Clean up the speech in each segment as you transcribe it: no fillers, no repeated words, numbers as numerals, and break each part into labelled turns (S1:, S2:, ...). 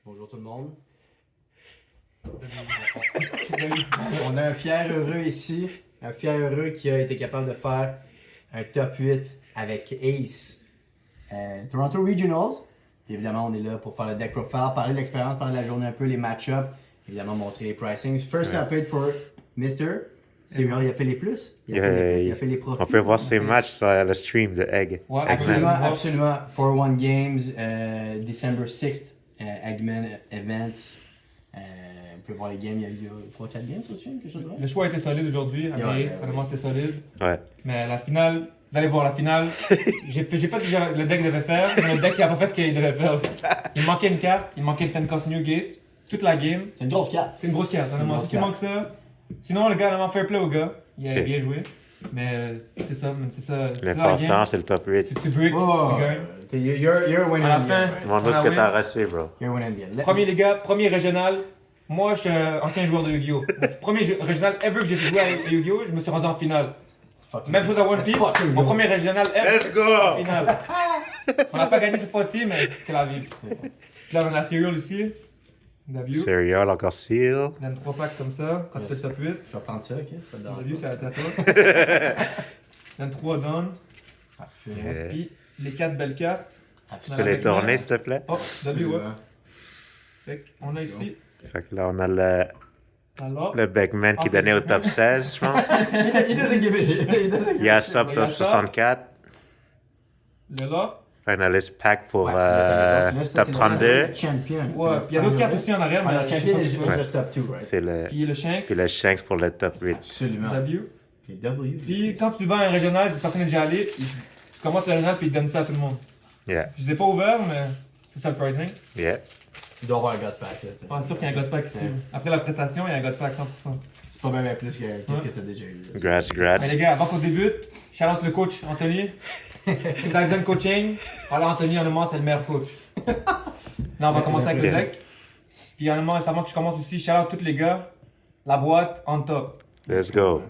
S1: Bonjour tout le monde. On a un fier heureux ici. Un fier heureux qui a été capable de faire un top 8 avec Ace. Toronto Regionals. Puis évidemment, on est là pour faire le deck profile, parler de l'expérience pendant la journée un peu, les match-ups. Évidemment, montrer les pricings. First top 8 for Mr. Serial, il a fait les plus. Il a fait les profits.
S2: On peut voir ses matchs sur le stream de Egg.
S3: Ouais,
S1: Absolument. 4-1 Games, December 6th, Eggman Events. On peut voir les games, il y a eu 3-4 games sur le stream, quelque chose de vrai.
S3: Le choix a été solide aujourd'hui. Vraiment, c'était solide.
S2: Ouais.
S3: Mais la finale, vous allez voir la finale. j'ai fait ce que le deck devait faire, mais le deck n'a pas fait ce qu'il devait faire. Il manquait une carte, il manquait le 10 cost Newgate. Toute la game.
S1: C'est une grosse carte.
S3: C'est une grosse carte, honnêtement. Si tu manques ça. Sinon, le gars, vraiment, fair play au gars. Il a bien joué. Mais c'est ça.
S2: L'important, c'est le top 8.
S3: Si tu break, tu gagnes.
S1: You're a winner.
S3: À la fin,
S2: Demande-moi ce que t'as reçu, bro.
S1: You're a winner.
S3: Premier, les gars, premier régional. Moi, je suis un ancien joueur de Yu-Gi-Oh! Premier régional ever que j'ai joué à Yu-Gi-Oh! Je me suis rendu en finale. Même chose à One Piece. Mon premier régional ever.
S2: Let's go!
S3: En finale. On n'a pas gagné cette fois-ci, mais c'est la vie. Puis là, on a la Serial ici. W.
S2: Serial, encore Seal.
S3: Donne 3 packs comme ça, quand tu fais le top 8.
S1: Je vais prendre ça, ok? Ça te
S3: W, c'est à toi. Donne 3 down.
S1: Parfait.
S3: Puis les 4 belles cartes.
S2: Tu peux les tourner, s'il te plaît?
S3: Oh, W, ouais. Fait qu'on a ici.
S2: Fait que là, on a le
S3: Alors.
S2: Beckman qui donnait au top 16, je pense.
S1: Il doesn't give a shit.
S2: Il y a ça pour top 64.
S3: Le là.
S2: Finalist pack pour
S1: Là, ça,
S2: top
S1: c'est
S2: 32.
S1: le champion.
S3: Ouais, puis il y a d'autres cartes aussi en arrière, mais
S1: Le
S3: je sais
S1: champion
S3: pas
S1: is
S3: si tu vois.
S1: just top 2, right?
S2: C'est le...
S3: Puis le Shanks.
S2: Puis le Shanks pour le top 8.
S1: Absolument.
S3: W.
S1: Puis W.
S3: Puis quand tu vas à un régional, si personne n'est déjà allé, tu commences le régional puis ils te donnent ça à tout le monde.
S2: Yeah.
S3: Je les ai pas ouverts, mais c'est ça le pricing.
S2: Yeah.
S1: Il doit y avoir un God Pack. Là,
S3: Pas sûr qu'il y a un God Pack ici. Après la prestation, il y a un God Pack 100%.
S1: C'est pas même plus que qu'est-ce que t'as déjà eu. Là.
S2: Grats.
S3: Mais les gars, avant qu'on débute, shout out le coach Anthony. Si vous avez besoin de coaching, alors Anthony, honnêtement, c'est le meilleur coach. Non, on va commencer avec le deck. Puis honnêtement, avant que je commence aussi, shout out tous les gars. La boîte on top.
S2: Let's go.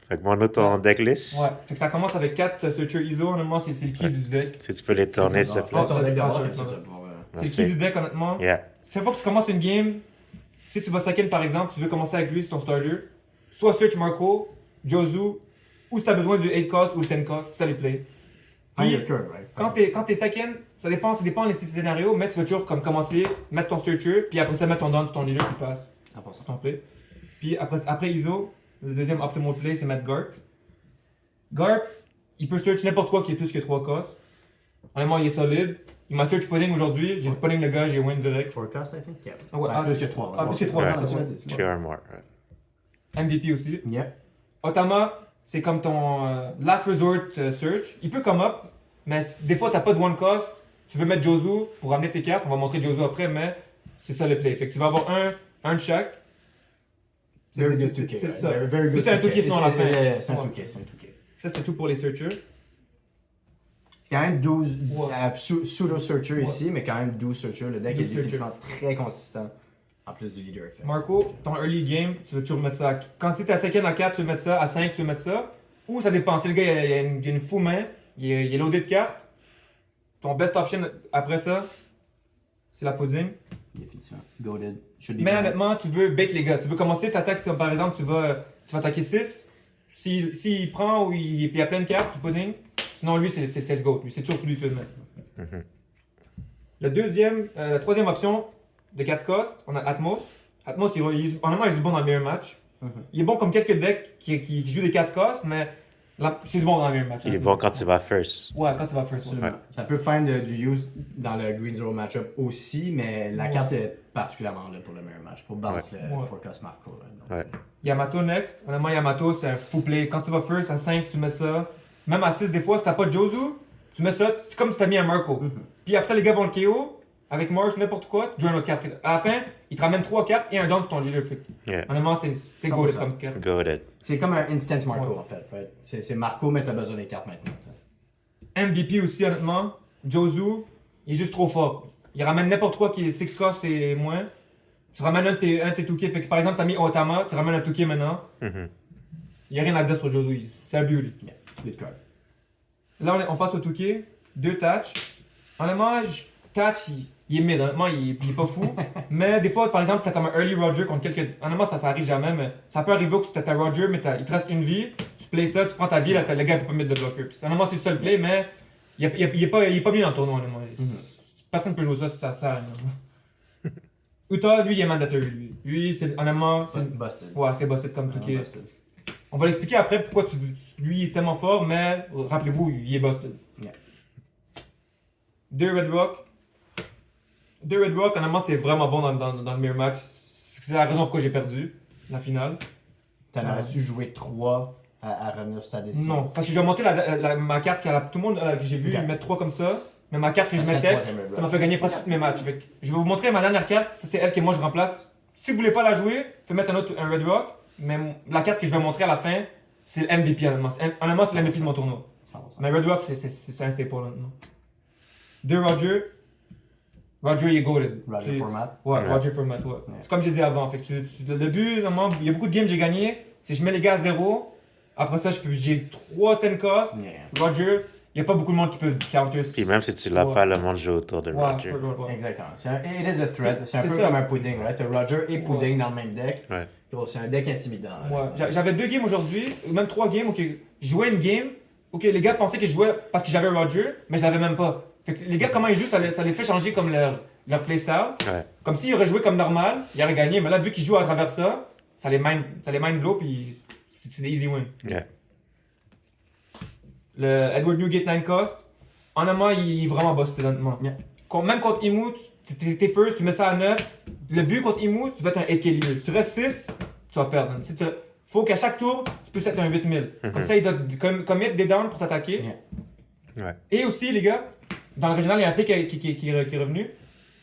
S2: Fait que mon ton deck list.
S3: Ouais, fait que ça commence avec 4 Searcher ISO, honnêtement, c'est le key du deck.
S2: Si tu peux les tourner, s'il te plaît.
S1: Prends ton deck d'abord,
S3: Ouais.
S1: puis tu vas pouvoir,
S3: C'est le key du deck, honnêtement.
S2: Yeah.
S3: Chaque fois que tu commences une game, si tu vas second par exemple, tu veux commencer avec lui, c'est ton starter. Soit Search Marco, Jozu, ou si tu as besoin du 8 cost ou le 10 cost, ça les play.
S1: Find
S3: Puis,
S1: your turn, right?
S3: quand t'es second, ça dépend des scénarios, mais tu vas toujours comme commencer, mettre ton searcher, puis après ça mettre ton down sur ton leader qui passe. C'est ton play. Puis après ISO, le deuxième optimal play c'est mettre Garp. Garp, il peut search n'importe quoi qui est plus que 3 costs. Honnêtement, il est solide. Il m'a search pudding aujourd'hui, j'ai pudding le gars, j'ai win direct.
S1: Forecast, I think? Yeah.
S3: Ah ouais,
S1: Plus que 3.
S3: plus que 3,
S2: Ouais.
S3: c'est ça.
S2: Pure more. Right.
S3: MVP aussi.
S1: Yeah.
S3: Otama, c'est comme ton last resort search. Il peut come up, mais des fois t'as pas de one cost. Tu veux mettre Jozu pour ramener tes cartes. On va montrer Jozu après, mais c'est ça le play. Fait que tu vas avoir un de chaque.
S1: Very good
S3: C'est
S1: 2K.
S3: c'est
S1: right?
S3: ça.
S1: Very good
S3: Mais c'est un 2K sinon à la fin.
S1: C'est un
S3: Ouais.
S1: 2K, c'est un 2K.
S3: Ça c'est tout pour les searchers.
S1: C'est quand même 12
S3: Ouais.
S1: pseudo-searchers
S3: Ouais.
S1: ici, mais quand même 12 searchers. Le deck est
S3: 12
S1: définitivement très consistant, en plus du leader effect.
S3: Marco, ton early game, tu veux toujours mettre ça. Quand tu es à second à 4, tu veux mettre ça. À 5, tu veux mettre ça. Ou ça dépend. Si le gars il a une fou main, il est loadé de cartes. Ton best option après ça, c'est la pudding.
S1: Définitivement. Goated. Should be
S3: Mais
S1: banned.
S3: honnêtement, tu veux bait les gars. Tu veux commencer, t'attaques, si, par exemple, tu vas attaquer 6. S'il prend ou il y a plein de cartes, tu pudding. Sinon, lui, c'est le GOAT. Lui, c'est toujours celui que tu veux mettre. La troisième option de 4 costs, on a Atmos. Atmos, honnêtement, il est bon dans le meilleur match. Il est bon comme quelques decks qui jouent des 4 costs, mais c'est bon dans le meilleur match.
S2: Il est bon quand tu vas first.
S3: Ouais, quand tu vas first.
S1: Absolument. Ça peut faire du use dans le Green Zero matchup aussi, mais la carte est particulièrement là pour le meilleur match, pour bounce le
S3: Ouais.
S1: forecast Marco. Là. Donc,
S2: Ouais.
S3: Yamato next. Honnêtement, Yamato, c'est un fou play. Quand tu vas first, à 5, tu mets ça. Même à 6, des fois, si t'as pas de Jozu, tu mets ça. C'est comme si t'as mis un Marco. Puis après ça, les gars vont le KO. Avec Mars ou n'importe quoi, tu joues un autre carte. À la fin, il te ramène 3 cartes et un down sur ton leader. Fait.
S2: Yeah.
S3: Honnêtement, c'est
S1: Comme
S3: goal
S1: ça.
S3: comme carte.
S2: Goated.
S1: C'est comme un instant Marco
S3: Ouais.
S1: en fait. Right? C'est Marco, mais t'as besoin des cartes maintenant. t'sais.
S3: MVP aussi, honnêtement. Jozu, il est juste trop fort. Il ramène n'importe quoi qui est 6 costs et moins. Tu ramènes un de tes 2K. Fait que par exemple, t'as mis Otama, tu ramènes un 2K maintenant.
S2: Mhm.
S3: Il n'y a rien à dire sur Jozu. C'est un beauty.
S1: Yeah. Good card.
S3: Là, on passe au 2K. 2 Tatch. Honnêtement, Tatch, il est mid, honnêtement, il est pas fou. Mais des fois, par exemple, c'était comme un early Roger contre quelques. Honnêtement, ça arrive jamais, mais ça peut arriver que tu t'as Roger, mais il te reste une vie, tu plays ça, tu prends ta vie, là, le gars peut pas mettre de blocker. Honnêtement, c'est le seul play, mais il est pas bien dans le tournoi, honnêtement. Personne peut jouer ça sert à rien. Utah, lui, il est mandatory, lui. Lui, c'est honnêtement.
S1: Busted.
S3: Ouais, c'est busted comme tout qui est.
S1: Busted.
S3: On va l'expliquer après pourquoi lui il est tellement fort, mais rappelez-vous, il est busted.
S1: Yeah.
S3: 2 Red Rock. 2 Red Rock, honnêtement, c'est vraiment bon dans le mirror match. C'est la raison pourquoi j'ai perdu la finale.
S1: T'en aurais-tu joué 3 à revenir sur ta décision?
S3: Non, parce que j'ai monté ma carte, tout le monde que j'ai vu mettre 3 comme ça, mais ma carte que je mettais, ça m'a fait gagner presque tous mes matchs. Fait que je vais vous montrer ma dernière carte, ça c'est elle que moi je remplace. Si vous voulez pas la jouer, faites mettre un Red Rock, mais la carte que je vais montrer à la fin, c'est le MVP honnêtement. Honnêtement, c'est le MVP de mon tournoi.
S1: 100%.
S3: Mais Red Rock, c'est un staple honnêtement. 2 Roger. Roger, il est goated.
S1: Roger format.
S3: Ouais,
S2: Ouais.
S3: Roger format, ouais. C'est comme j'ai dit avant. Fait que le but, normalement, il y a beaucoup de games que j'ai gagné. C'est que je mets les gars à 0. Après ça, j'ai 3 10 costs.
S1: Yeah.
S3: Roger, il n'y a pas beaucoup de monde qui peut counter.
S2: Puis même si tu l'as
S3: Ouais.
S2: pas, le monde joue autour de
S3: Ouais,
S2: Roger.
S3: ouais.
S1: Exactement. It is a threat. C'est un
S3: C'est
S1: peu
S3: ça.
S1: comme un pudding, right? T'as Roger et pudding dans le même deck.
S2: Ouais.
S1: Gros, c'est un deck intimidant. là.
S3: Ouais. J'avais 2 games aujourd'hui, ou même 3 games où je jouais une game. Ok, les gars pensaient que je jouais parce que j'avais Roger, mais je l'avais même pas. Fait que les gars, comment ils jouent, ça les fait changer comme leur playstyle.
S2: Ouais.
S3: Comme s'ils auraient joué comme normal, ils auraient gagné. Mais là, vu qu'ils jouent à travers ça, ça les mind blow, puis c'est des easy wins.
S2: Yeah.
S3: Le Edward Newgate 9 cost, honnêtement, il est vraiment busted, honnêtement.
S1: Yeah.
S3: Même contre Imu, t'es first, tu mets ça à 9. Le but contre Imu, tu vas être un 8K leader. Si tu restes 6, tu vas perdre. Faut qu'à chaque tour, tu puisses être un 8000. Comme ça, il doit commit des downs pour t'attaquer.
S1: Yeah.
S2: Ouais.
S3: Et aussi, les gars, dans le régional, il y a un play qui est revenu.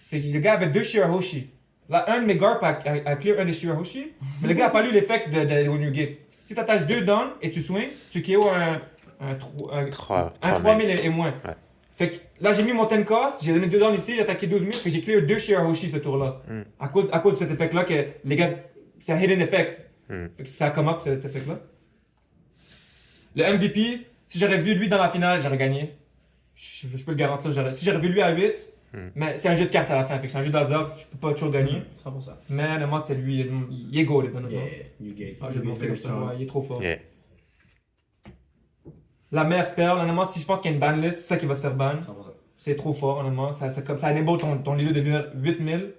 S3: C'est que le gars avait 2 Shirahoshi. Là, un de mes GARP a clear un des Shirahoshi, mais le gars a pas lu l'effet de Edward Newgate. Si tu attaches 2 downs et tu swings, tu KO un 3000 et moins.
S2: Ouais.
S3: Fait que là, j'ai mis mon 10 cost, j'ai donné 2 downs ici, j'ai attaqué 12 000, fait que j'ai clear 2 Shirahoshi ce tour-là. À cause de cet effet-là, que les gars, c'est un hidden effect. Fait que ça a come up cet effet-là. Le MVP, si j'aurais vu lui dans la finale, j'aurais gagné. Je peux le garantir. Si j'aurais vu lui à 8, mais c'est un jeu de cartes à la fin, fait que c'est un jeu d'hasard, je peux pas toujours gagner.
S1: 100%.
S3: Mais honnêtement, c'était lui, il est goated, honnêtement.
S1: Yeah, Newgate.
S3: Ah, je vais te montrer comme ça, ouais, il est trop fort.
S2: Yeah.
S3: La mère Sperl, honnêtement, si je pense qu'il y a une ban list, c'est ça qui va se faire ban.
S1: 100%.
S3: C'est trop fort, honnêtement. Ça enable ton leader de devenir 8000.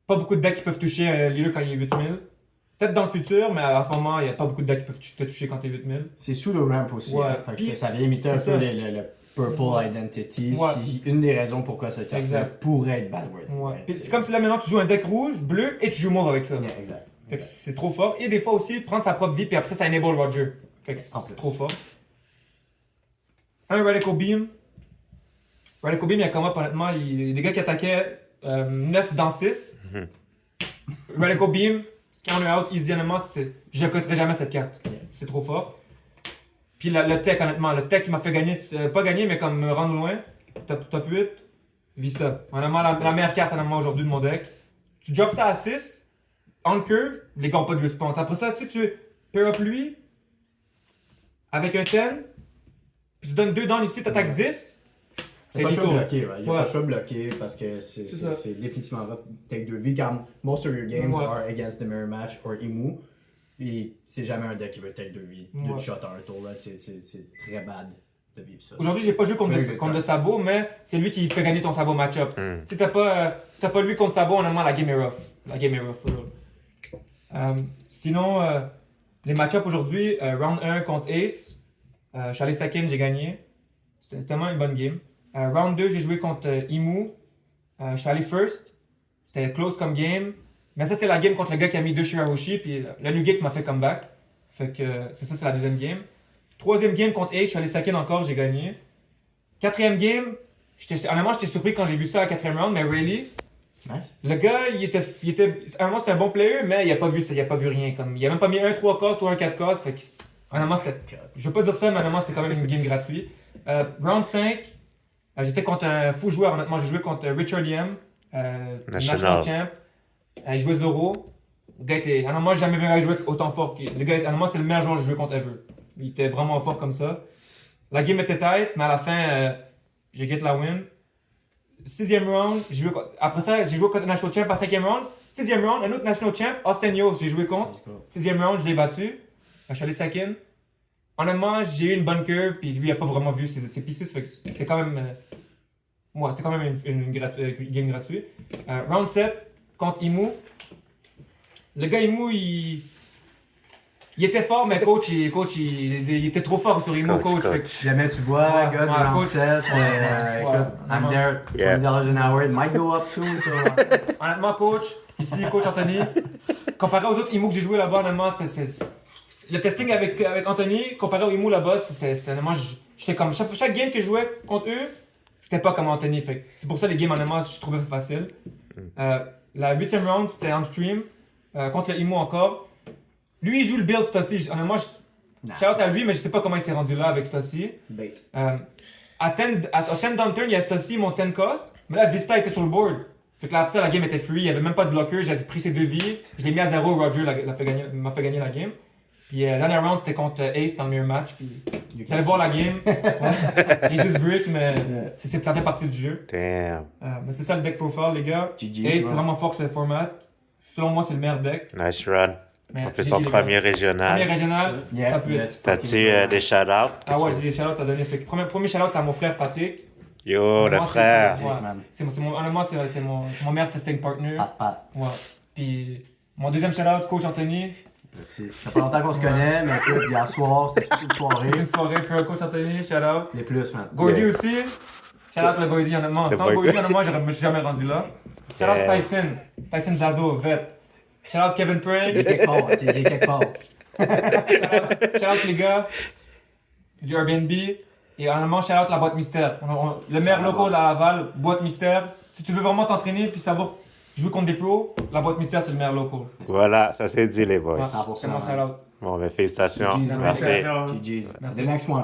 S3: Pas beaucoup de decks qui peuvent toucher un leader quand il est 8000. Peut-être dans le futur, mais à ce moment, il n'y a pas beaucoup de decks qui peuvent te toucher quand t'es 8000.
S1: C'est sous le ramp aussi.
S3: Ouais.
S1: Hein. Fait que
S3: Puis-
S1: ça vient imiter un
S3: c'est
S1: peu
S3: ça.
S1: le Purple Identity.
S3: Ouais.
S1: C'est une des raisons pourquoi ce carte
S3: Exact.
S1: pourrait être banworthy.
S3: Ouais.
S1: right?
S3: Puis c'est comme si là maintenant tu joues un deck rouge, bleu et tu joues mauve avec ça.
S1: Yeah, exact.
S3: Fait que c'est trop fort. Et des fois aussi, prendre sa propre vie, puis après ça enable Roger. Fait que
S1: En plus.
S3: c'est trop fort. Un Radical Beam. Radical Beam, il y a comment honnêtement, il y a des gars qui attaquaient 9 dans 6. Radical Beam, counter out, easy honnêtement, je ne coterai jamais cette carte.
S1: Yeah.
S3: C'est trop fort. Puis le tech honnêtement, le tech qui m'a fait gagner, pas gagner, mais comme me rendre loin. Top 8, Vista. Honnêtement, la meilleure carte honnêtement aujourd'hui de mon deck. Tu drops ça à 6, on curve, les gars n'ont pas de response. Après ça, si tu pair up lui, avec un 10, puis tu donnes 2 down ici, t'attaques 10,
S1: Il n'y a pas le choix de bloquer, right? Il n'y a
S3: Ouais.
S1: pas le choix de bloquer parce que
S3: C'est ça.
S1: c'est définitivement rough. Take 2 vies quand most of your games
S3: Ouais.
S1: are against the mirror match or Imu. Puis c'est jamais un deck qui veut take 2 vies,
S3: Ouais.
S1: 2 shots à un tour. Right? C'est très bad de vivre ça.
S3: Aujourd'hui, j'ai pas joué contre,
S1: Oui,
S3: contre le Sabot, mais c'est lui qui fait gagner ton Sabot match-up. Si t'as pas lui contre Sabot, honnêtement, la game est rough. La game est rough, for real. Sinon, les match-up aujourd'hui, round 1 contre Ace, je suis allé second, j'ai gagné. C'était tellement une bonne game. Round 2, j'ai joué contre Imu, je suis allé first. C'était close comme game. Mais ça, c'est la game contre le gars qui a mis 2 Shirahoshi, puis le Newgate m'a fait comeback. Fait que c'est la deuxième game. Troisième game contre Ace, je suis allé second encore, j'ai gagné. Quatrième game, honnêtement, j'étais surpris quand j'ai vu ça à la quatrième round, mais really,
S1: Nice.
S3: le gars, il était honnêtement, c'était un bon player, mais il a pas vu ça, il a pas vu rien. Comme, il a même pas mis un 3 cost ou un 4 cost, fait que honnêtement, c'était, je veux pas dire ça, mais honnêtement, c'était quand même une game gratuite. Round 5, j'étais contre un fou joueur, honnêtement, j'ai joué contre Richard Liam, National Champ. Il jouait Zoro. Le gars était, honnêtement, j'ai jamais vu un gars jouer autant fort. Le gars, honnêtement, c'était le meilleur joueur que j'ai joué contre ever. Il était vraiment fort comme ça. La game était tight, mais à la fin, j'ai get la win. 6e round, après ça, j'ai joué contre un national champ à 5e round. 6e round, un autre national champ, Austin Yost, j'ai joué contre. 6e round, je l'ai battu. Je suis allé second. Honnêtement, j'ai eu une bonne curve, puis lui, il a pas vraiment vu ses pieces, fait que c'était quand même. C'était quand même une game gratuite. Round 7, contre Imu. Le gars Imu, il était fort, mais coach, il était trop fort sur Imu, coach. Fait que-
S1: Si jamais tu vois,
S3: Ouais,
S1: gars, du
S3: ouais,
S1: round
S3: coach.
S1: 7, écoute, I'm
S3: vraiment.
S1: there,
S2: Yeah.
S1: $20 an hour, it might go up soon, so...
S3: Honnêtement, coach, ici, coach Anthony, comparé aux autres Imu que j'ai joué là-bas, honnêtement, le testing avec Anthony, comparé au Imu là-bas, c'était honnêtement, j'étais comme, chaque game que je jouais contre eux, c'était pas comme Anthony, fait que c'est pour ça les games, honnêtement, je trouvais facile. La 8e round, c'était on stream, contre le Imu encore. Lui, il joue le build Stassi, honnêtement, shout out à lui, mais je sais pas comment il s'est rendu là avec Stassi.
S1: Bait.
S3: À 10 downturn, il y a Stassi, mon 10 cost, mais là, Vista était sur le board. Fait que là, après ça, la game était free, il y avait même pas de bloqueur, j'avais pris ses 2 vies, je l'ai mis à 0, Roger m'a fait gagner la game. Puis dernier round, c'était contre Ace dans le meilleur match, puis j'allais voir la game. Ouais. J'ai juste brick, mais ça fait partie du jeu.
S2: Damn.
S3: Mais c'est ça le deck profile, les gars.
S1: GG,
S3: Ace,
S1: ouais.
S3: c'est vraiment fort sur le format. Selon moi, c'est le meilleur deck.
S2: Nice run.
S3: Mais
S2: En plus,
S3: GG,
S2: ton
S3: les gars.
S2: premier
S3: Premier
S2: régional.
S3: régional,
S1: Yeah,
S3: top 8.
S1: yes,
S2: T'as-tu
S1: fucking
S2: des shout-outs?
S3: Ah ouais, j'ai des shout-outs à donner. Fait que premier shout-out, c'est à mon frère Patrick.
S2: Yo, le
S3: Moi, c'est-
S2: frère.
S3: ouais.
S1: man.
S3: Honnêtement, c'est mon meilleur testing partner.
S1: Pat.
S3: Ouais. Puis mon deuxième shout-out, coach Anthony.
S1: Merci. Ça fait pas longtemps qu'on se connaît, mais écoute, hier soir, c'était toute une soirée.
S3: Une soirée, frère, coach Anthony, shout-out.
S1: Les plus, man.
S3: Gordy
S2: Yeah.
S3: aussi. Shout-out le Gordy, honnêtement.
S2: Le
S3: Sans
S2: boy
S3: Gordy,
S2: Gordy.
S3: honnêtement, je me suis jamais rendu là. Shout-out
S2: Yeah.
S3: Tyson Zazo, vet. Shout-out Kevin
S1: Il est
S3: Pring.
S1: quelque part, ok, il est quelque part.
S3: Shout-out les gars du Airbnb. Et honnêtement, shout-out la boîte mystère. Le meilleur local à Laval, boîte mystère. Si tu veux vraiment t'entraîner puis savoir jouer contre des pros, la boîte mystère, c'est le meilleur local.
S2: Voilà, ça c'est dit, les boys.
S3: Ouais,
S1: 100%,
S3: c'est mon
S1: ouais.
S3: shout-out.
S2: Bon, ben, félicitations.
S1: GG's,
S2: Merci.
S3: Merci.
S1: GG's.
S3: Merci.
S1: The next one.